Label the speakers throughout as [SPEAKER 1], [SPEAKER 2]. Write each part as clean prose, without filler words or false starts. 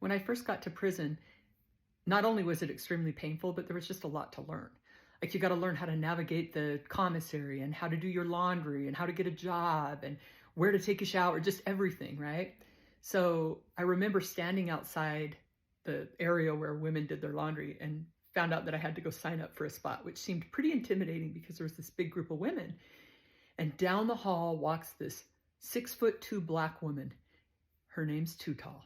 [SPEAKER 1] When I first got to prison, not only was it extremely painful, but there was just a lot to learn. Like you got to learn how to navigate the commissary and how to do your laundry and how to get a job and where to take a shower, just everything, right? So I remember standing outside the area where women did their laundry and found out that I had to go sign up for a spot, which seemed pretty intimidating because there was this big group of women. And down the hall walks this 6'2" black woman. Her name's TooTall.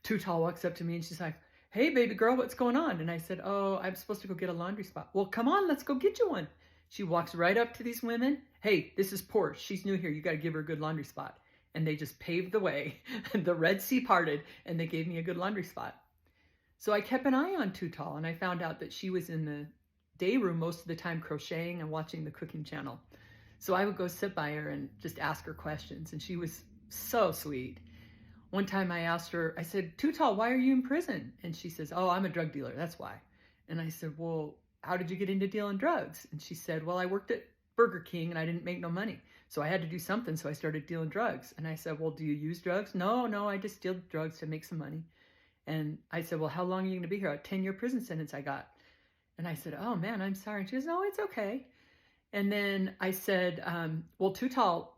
[SPEAKER 1] TooTall walks up to me and she's like, "Hey, baby girl, what's going on?" And I said, "Oh, I'm supposed to go get a laundry spot." "Well, come on, let's go get you one." She walks right up to these women. "Hey, this is Porsche. She's new here. You got to give her a good laundry spot." And they just paved the way. The Red Sea parted and they gave me a good laundry spot. So I kept an eye on TooTall and I found out that she was in the day room most of the time crocheting and watching the cooking channel. So I would go sit by her and just ask her questions. And she was so sweet. One time I asked her, I said, "TooTall, why are you in prison?" And she says, "Oh, I'm a drug dealer, that's why." And I said, "Well, how did you get into dealing drugs?" And she said, "Well, I worked at Burger King and I didn't make no money. So I had to do something, so I started dealing drugs." And I said, "Well, do you use drugs?" No, I just deal drugs to make some money." And I said, "Well, how long are you going to be here?" "A 10-year prison sentence I got." And I said, "Oh man, I'm sorry." And she goes, "No, it's okay." And then I said, "Well, TooTall,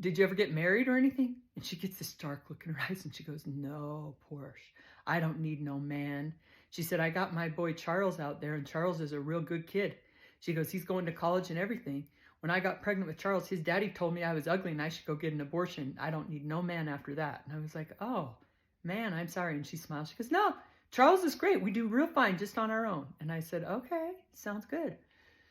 [SPEAKER 1] did you ever get married or anything?" And she gets this dark look in her eyes and she goes, "No, Porsche, I don't need no man." She said, "I got my boy Charles out there and Charles is a real good kid." She goes, "He's going to college and everything. When I got pregnant with Charles, his daddy told me I was ugly and I should go get an abortion. I don't need no man after that." And I was like, "Oh man, I'm sorry." And she smiled. She goes, "No, Charles is great. We do real fine just on our own." And I said, "Okay, sounds good."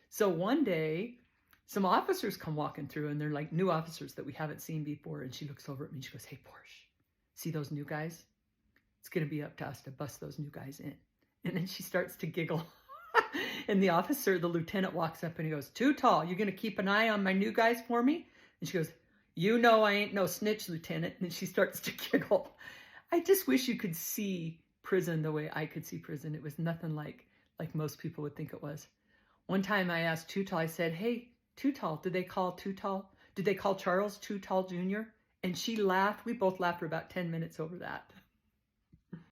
[SPEAKER 1] So one day, some officers come walking through and they're like new officers that we haven't seen before. And she looks over at me and she goes, "Hey, Porsche, see those new guys? It's going to be up to us to bust those new guys in." And then she starts to giggle. And the officer, the lieutenant, walks up and he goes, "TooTall, you going to keep an eye on my new guys for me?" And she goes, "You know I ain't no snitch, Lieutenant." And she starts to giggle. I just wish you could see prison the way I could see prison. It was nothing like most people would think it was. One time I asked TooTall, I said, "Hey, TooTall, did they call Charles TooTall Jr.?" And she laughed. We both laughed for about 10 minutes over that.